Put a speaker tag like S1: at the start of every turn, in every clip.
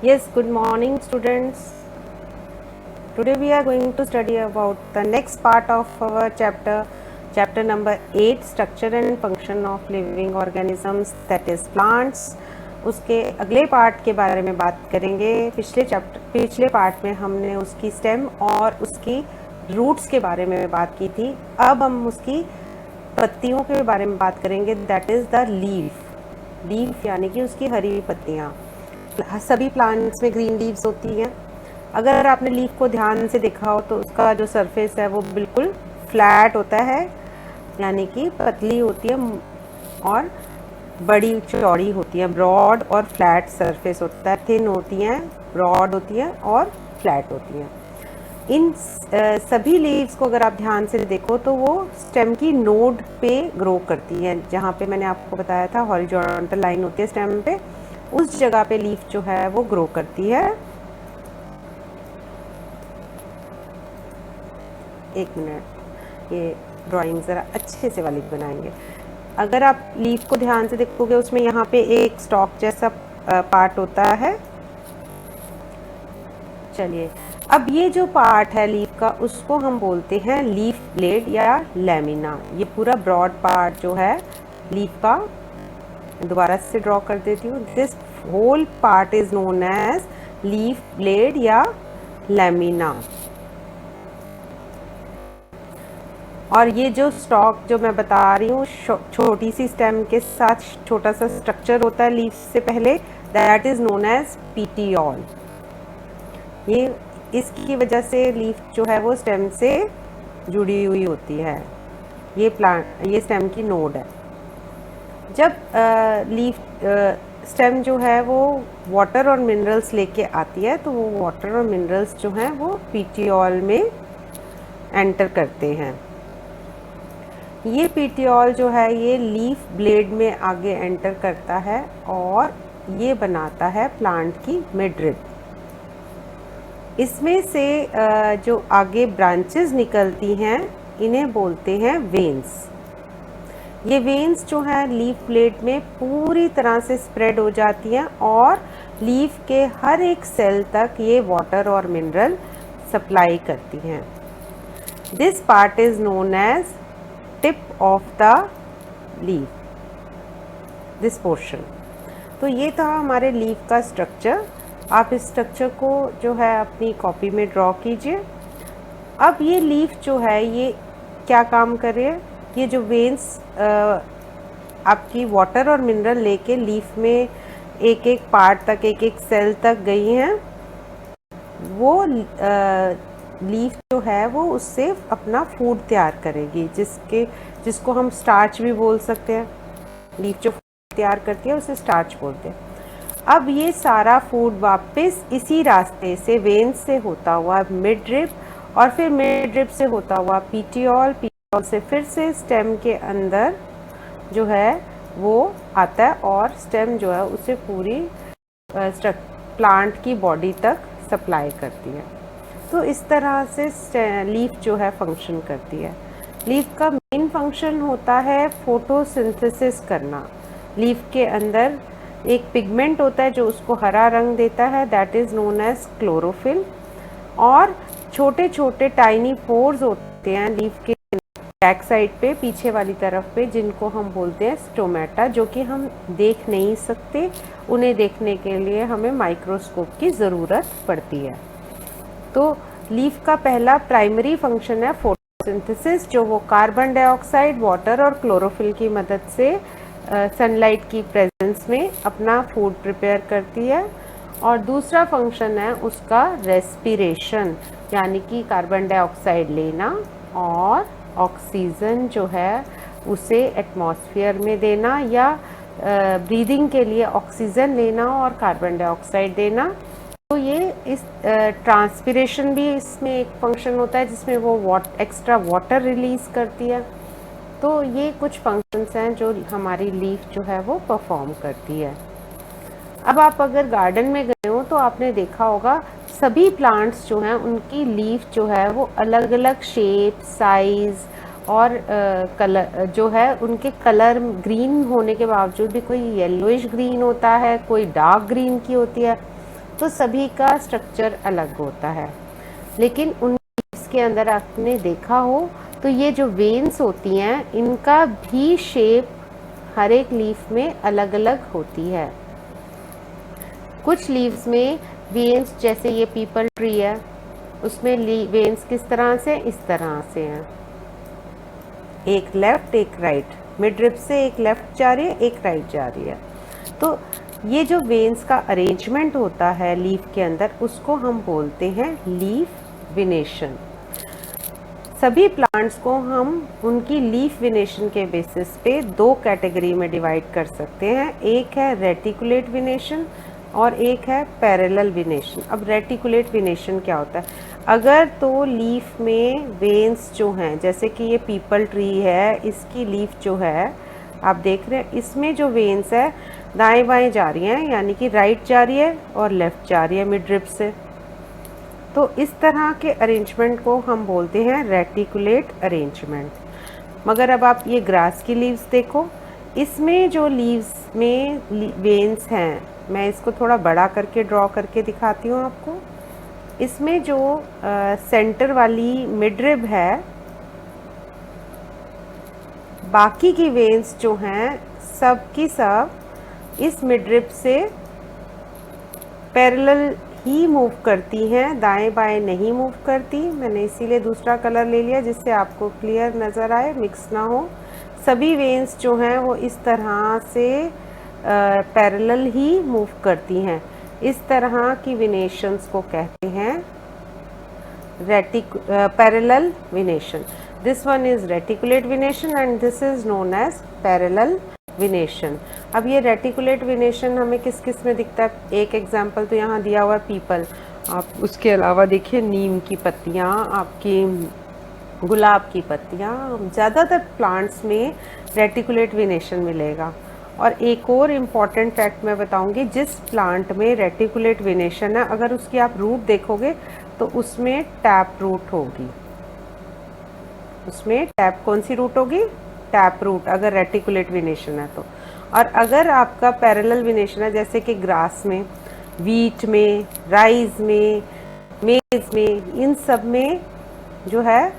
S1: Yes, good morning students. Today we are going to study about the next part of our chapter number 8, structure and function of living organisms, that is plants. उसके अगले part के बारे में बात करेंगे। पिछले part में हमने उसकी स्टेम और उसकी रूट्स के बारे में बात की थी। अब हम उसकी पत्तियों के बारे में बात करेंगे, दैट इज़ द लीफ यानी कि उसकी हरी पत्तियाँ। सभी प्लांट्स में ग्रीन लीव्स होती हैं। अगर आपने लीफ को ध्यान से देखा हो तो उसका जो सरफेस है वो बिल्कुल फ्लैट होता है, यानी कि पतली होती है और बड़ी चौड़ी होती है। ब्रॉड और फ्लैट सरफेस होता है, थिन होती हैं, ब्रॉड होती हैं और फ्लैट होती हैं। इन सभी लीव्स को अगर आप ध्यान से देखो तो वो स्टेम की नोड पे ग्रो करती हैं। जहाँ पे मैंने आपको बताया था हॉरिजॉन्टल लाइन होती है स्टेम पे, उस जगह पे लीफ जो है वो ग्रो करती है। एक मिनट, ये ड्राइंग ज़रा अच्छे से वाली बनाएंगे। अगर आप लीफ को ध्यान से देखोगे उसमें यहाँ पे एक स्टॉक जैसा पार्ट होता है। चलिए, अब ये जो पार्ट है लीफ का उसको हम बोलते हैं लीफ ब्लेड या लैमिना। ये पूरा ब्रॉड पार्ट जो है लीफ का, दोबारा से ड्रॉ कर देती हूँ। This whole part is known as leaf blade या लैमिना। और ये जो स्टॉक जो मैं बता रही हूँ, छोटी सी स्टेम के साथ छोटा सा स्ट्रक्चर होता है लीफ से पहले, that is known as petiole. ये इसकी वजह से लीफ जो है वो स्टेम से जुड़ी हुई होती है। ये स्टेम की नोड है। जब स्टेम जो है वो वाटर और मिनरल्स लेके आती है तो वो वाटर और मिनरल्स जो हैं वो पीटियोल में एंटर करते हैं। ये पीटियोल जो है ये लीफ ब्लेड में आगे एंटर करता है और ये बनाता है प्लांट की मिडरिब। इसमें से जो आगे ब्रांचेस निकलती हैं इन्हें बोलते हैं वेन्स। ये वेन्स जो है लीफ ब्लेड में पूरी तरह से स्प्रेड हो जाती हैं और लीफ के हर एक सेल तक ये वाटर और मिनरल सप्लाई करती हैं। This part is known as tip of the leaf, this portion. तो ये था हमारे लीफ का स्ट्रक्चर। आप इस स्ट्रक्चर को जो है अपनी कॉपी में ड्रॉ कीजिए। अब ये लीफ जो है ये क्या काम कर रही है, ये जो वेन्स आपकी वाटर और मिनरल लेके लीफ में एक एक पार्ट तक, एक एक सेल तक गई हैं, वो लीफ जो है वो उससे अपना फूड तैयार करेगी, जिसको हम स्टार्च भी बोल सकते हैं। लीफ जो तैयार करती है उसे स्टार्च बोलते हैं। अब ये सारा फूड वापस इसी रास्ते से वेन्स से होता हुआ मिडरिब और फिर मिडरिब से होता हुआ पीटियोल से फिर से स्टेम के अंदर जो है वो आता है और स्टेम जो है उसे पूरी प्लांट की बॉडी तक सप्लाई करती है। तो इस तरह से लीफ जो है फंक्शन करती है। लीफ का मेन फंक्शन होता है फोटोसिंथेसिस करना। लीफ के अंदर एक पिगमेंट होता है जो उसको हरा रंग देता है, that is known as chlorophyll. और छोटे छोटे टाइनी पोर्स होते हैं लीफ के बैक साइड पे, पीछे वाली तरफ पे, जिनको हम बोलते हैं स्टोमेटा, जो कि हम देख नहीं सकते। उन्हें देखने के लिए हमें माइक्रोस्कोप की ज़रूरत पड़ती है। तो लीफ का पहला प्राइमरी फंक्शन है फोटोसिंथेसिस, जो वो कार्बन डाइऑक्साइड, वाटर और क्लोरोफिल की मदद से सनलाइट की प्रेजेंस में अपना फूड प्रिपेयर करती है। और दूसरा फंक्शन है उसका रेस्पिरेशन, यानी कि कार्बन डाइऑक्साइड लेना और ऑक्सीजन जो है उसे एटमॉस्फेयर में देना, या ब्रीदिंग के लिए ऑक्सीजन लेना और कार्बन डाइऑक्साइड देना। तो ये इस ट्रांसपिरेशन भी इसमें एक फंक्शन होता है जिसमें वो एक्स्ट्रा वाटर रिलीज़ करती है। तो ये कुछ फंक्शंस हैं जो हमारी लीफ जो है वो परफॉर्म करती है। अब आप अगर गार्डन में गए हो तो आपने देखा होगा सभी प्लांट्स जो हैं उनकी लीफ जो है वो अलग अलग शेप, साइज़ और कलर जो है, उनके कलर ग्रीन होने के बावजूद भी कोई येलोइश ग्रीन होता है, कोई डार्क ग्रीन की होती है। तो सभी का स्ट्रक्चर अलग होता है, लेकिन उन लीव्स के अंदर आपने देखा हो तो ये जो वेन्स होती हैं इनका भी शेप हर एक लीफ में अलग अलग होती है। कुछ लीव्स में वेन्स, जैसे ये पीपल ट्री है, उसमें वेन्स किस तरह से, इस तरह से हैं, एक लेफ्ट एक राइट, मिड रिब से एक लेफ्ट जा रही है एक राइट जा रही है। तो ये जो वेन्स का अरेंजमेंट होता है लीफ के अंदर उसको हम बोलते हैं लीफ विनेशन। सभी प्लांट्स को हम उनकी लीफ विनेशन के बेसिस पे दो कैटेगरी में डिवाइड कर सकते हैं, एक है रेटिकुलेट विनेशन और एक है पैरेलल विनेशन। अब रेटिकुलेट विनेशन क्या होता है, अगर तो लीफ में वेन्स जो हैं, जैसे कि ये पीपल ट्री है, इसकी लीफ जो है आप देख रहे हैं, इसमें जो वेन्स है दाएं बाएं जा रही हैं, यानी कि राइट जा रही है और लेफ्ट जा रही है मिड रिब से। तो इस तरह के अरेंजमेंट को हम बोलते हैं रेटिकुलेट अरेंजमेंट। मगर अब आप ये ग्रास की लीव्स देखो, इसमें जो लीव्स में वेन्स हैं, मैं इसको थोड़ा बड़ा करके ड्रॉ करके दिखाती हूँ आपको। इसमें जो सेंटर वाली मिड रिब है, बाकी की वेन्स जो हैं सब की सब इस मिड रिब से पैरेलल ही मूव करती हैं, दाएं बाएं नहीं मूव करती। मैंने इसीलिए दूसरा कलर ले लिया जिससे आपको क्लियर नज़र आए, मिक्स ना हो। सभी वेन्स जो हैं वो इस तरह से पैरेलल ही मूव करती हैं। इस तरह की विनेशंस को कहते हैं parallel venation. This one is reticulate venation and this is known as parallel venation. अब ये रेटिकुलेट विनेशन हमें किस किस में दिखता है, एक एग्जांपल तो यहाँ दिया हुआ है पीपल, आप उसके अलावा देखिए नीम की पत्तियाँ, आपकी गुलाब की पत्तियाँ, ज़्यादातर प्लांट्स में रेटिकुलेट विनेशन मिलेगा। और एक और इम्पॉर्टेंट फैक्ट मैं बताऊंगी, जिस प्लांट में रेटिकुलेट विनेशन है अगर उसकी आप रूट देखोगे तो उसमें टैप रूट होगी। उसमें टैप कौन सी रूट होगी, टैप रूट, अगर रेटिकुलेट विनेशन है तो। और अगर आपका पैरेलल विनेशन है, जैसे कि ग्रास में, वीट में, राइस में, मेज में, इन सब में जो है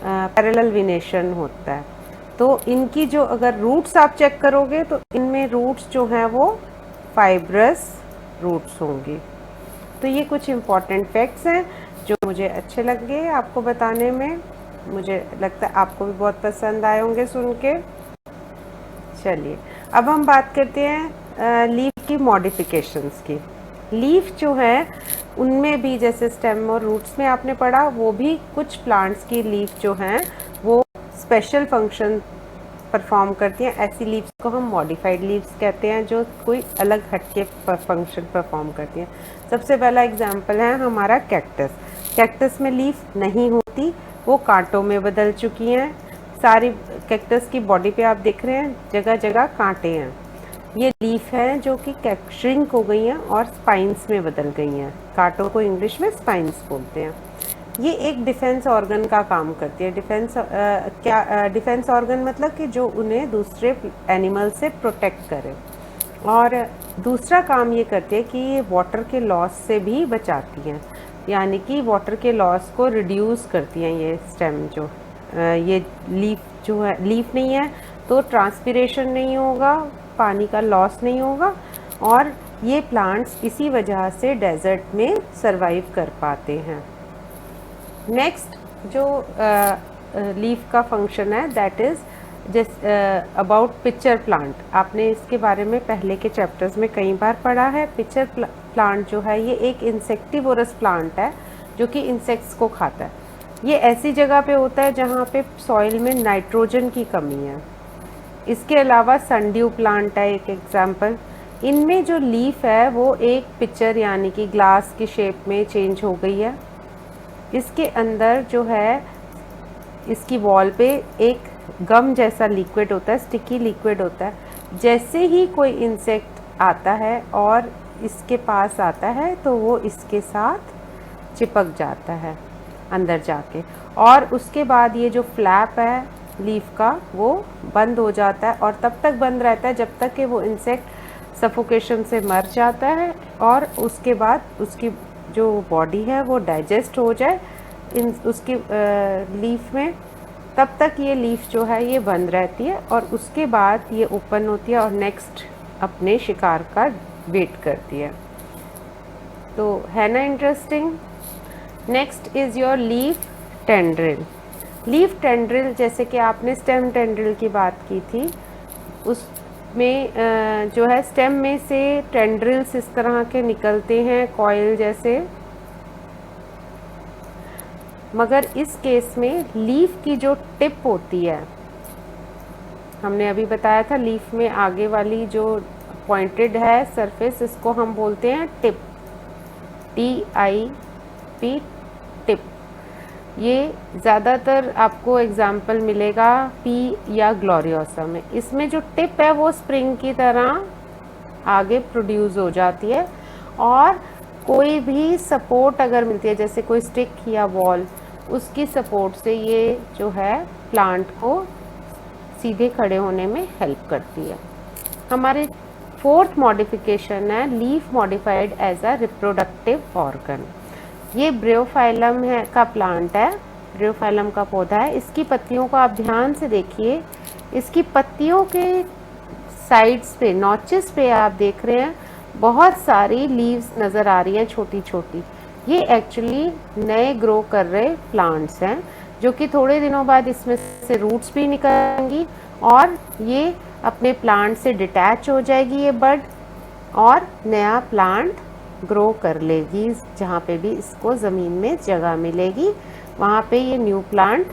S1: पैरेलल विनेशन होता है। तो इनकी जो अगर रूट्स आप चेक करोगे तो इनमें रूट्स जो हैं वो फाइब्रस रूट्स होंगी। तो ये कुछ इम्पॉर्टेंट फैक्ट्स हैं जो मुझे अच्छे लगे आपको बताने में। मुझे लगता है आपको भी बहुत पसंद आए होंगे सुन के। चलिए अब हम बात करते हैं लीफ की मॉडिफिकेशंस की। लीफ जो है उनमें भी, जैसे स्टेम और रूट्स में आपने पढ़ा, वो भी कुछ प्लांट्स की लीफ जो हैं वो स्पेशल फंक्शन परफॉर्म करती हैं। ऐसी लीव्स को हम मॉडिफाइड लीव्स कहते हैं जो कोई अलग हटके फंक्शन परफॉर्म करती हैं। सबसे पहला एग्जांपल है हमारा कैक्टस। कैक्टस में लीफ नहीं होती, वो कांटों में बदल चुकी हैं। सारी कैक्टस की बॉडी पे आप देख रहे हैं जगह जगह कांटे हैं। ये लीफ हैं जो कि श्रिंक हो गई हैं और स्पाइंस में बदल गई हैं। कांटों को इंग्लिश में स्पाइंस बोलते हैं। ये एक डिफेंस ऑर्गन का काम करती है। डिफेंस ऑर्गन मतलब कि जो उन्हें दूसरे एनिमल से प्रोटेक्ट करे। और दूसरा काम ये करती है कि ये वाटर के लॉस से भी बचाती हैं, यानी कि वाटर के लॉस को रिड्यूस करती हैं। ये स्टेम जो ये लीफ जो है, लीफ नहीं है तो ट्रांसपिरेशन नहीं होगा, पानी का लॉस नहीं होगा, और ये प्लांट्स इसी वजह से डेजर्ट में सरवाइव कर पाते हैं। नेक्स्ट जो लीफ का फंक्शन है that is about pitcher plant. आपने इसके बारे में पहले के चैप्टर्स में कई बार पढ़ा है। पिक्चर प्लांट जो है ये एक इंसेक्टिवोरस प्लांट है जो कि इंसेक्ट्स को खाता है। ये ऐसी जगह पे होता है जहाँ पे सॉइल में नाइट्रोजन की कमी है। इसके अलावा सनड्यू प्लांट है एक एग्जाम्पल। इनमें जो लीफ है वो एक पिक्चर यानी कि ग्लास की शेप में चेंज हो गई है। इसके अंदर जो है इसकी वॉल पे एक गम जैसा लिक्विड होता है, स्टिकी लिक्विड होता है। जैसे ही कोई इंसेक्ट आता है और इसके पास आता है तो वो इसके साथ चिपक जाता है अंदर जाके, और उसके बाद ये जो फ्लैप है लीफ का वो बंद हो जाता है, और तब तक बंद रहता है जब तक कि वो इंसेक्ट सफोकेशन से मर जाता है और उसके बाद उसकी जो बॉडी है वो डाइजेस्ट हो जाए इन उसकी लीफ में, तब तक ये लीफ जो है ये बंद रहती है और उसके बाद ये ओपन होती है और नेक्स्ट अपने शिकार का वेट करती है। तो है ना interesting. Next is your leaf tendril. Leaf tendril, जैसे कि आपने स्टेम टेंड्रिल की बात की थी, उसमें जो है स्टेम में से टेंड्रिल्स इस तरह के निकलते हैं कॉइल जैसे, मगर इस केस में लीफ की जो टिप होती है, हमने अभी बताया था लीफ में आगे वाली जो पॉइंटेड है सरफेस, इसको हम बोलते हैं टिप, TIP, टिप। ये ज़्यादातर आपको एग्जाम्पल मिलेगा पी या ग्लोरियोसा में। इसमें जो टिप है वो स्प्रिंग की तरह आगे प्रोड्यूस हो जाती है और कोई भी सपोर्ट अगर मिलती है, जैसे कोई स्टिक या वॉल, उसकी सपोर्ट से ये जो है प्लांट को सीधे खड़े होने में हेल्प करती है। हमारे फोर्थ मॉडिफिकेशन है leaf modified as a reproductive organ. ये ब्रियोफाइलम है का प्लांट है, ब्रियोफाइलम का पौधा है। इसकी पत्तियों को आप ध्यान से देखिए, इसकी पत्तियों के साइड्स पे, नॉचेस पे आप देख रहे हैं बहुत सारी लीव्स नज़र आ रही हैं छोटी छोटी। ये एक्चुअली नए ग्रो कर रहे प्लांट्स हैं, जो कि थोड़े दिनों बाद इसमें से रूट्स भी निकलेंगी और ये अपने प्लांट से डिटैच हो जाएगी ये बड, और नया प्लांट ग्रो कर लेगी। जहाँ पे भी इसको ज़मीन में जगह मिलेगी वहाँ पे ये न्यू प्लांट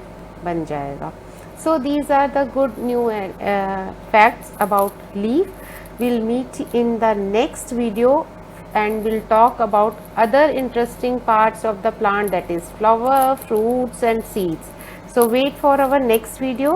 S1: बन जाएगा। So these are the good new facts about leaf. We'll meet in the next video and we'll talk about other interesting parts of the plant, that is flower, fruits and seeds. So wait for our next video.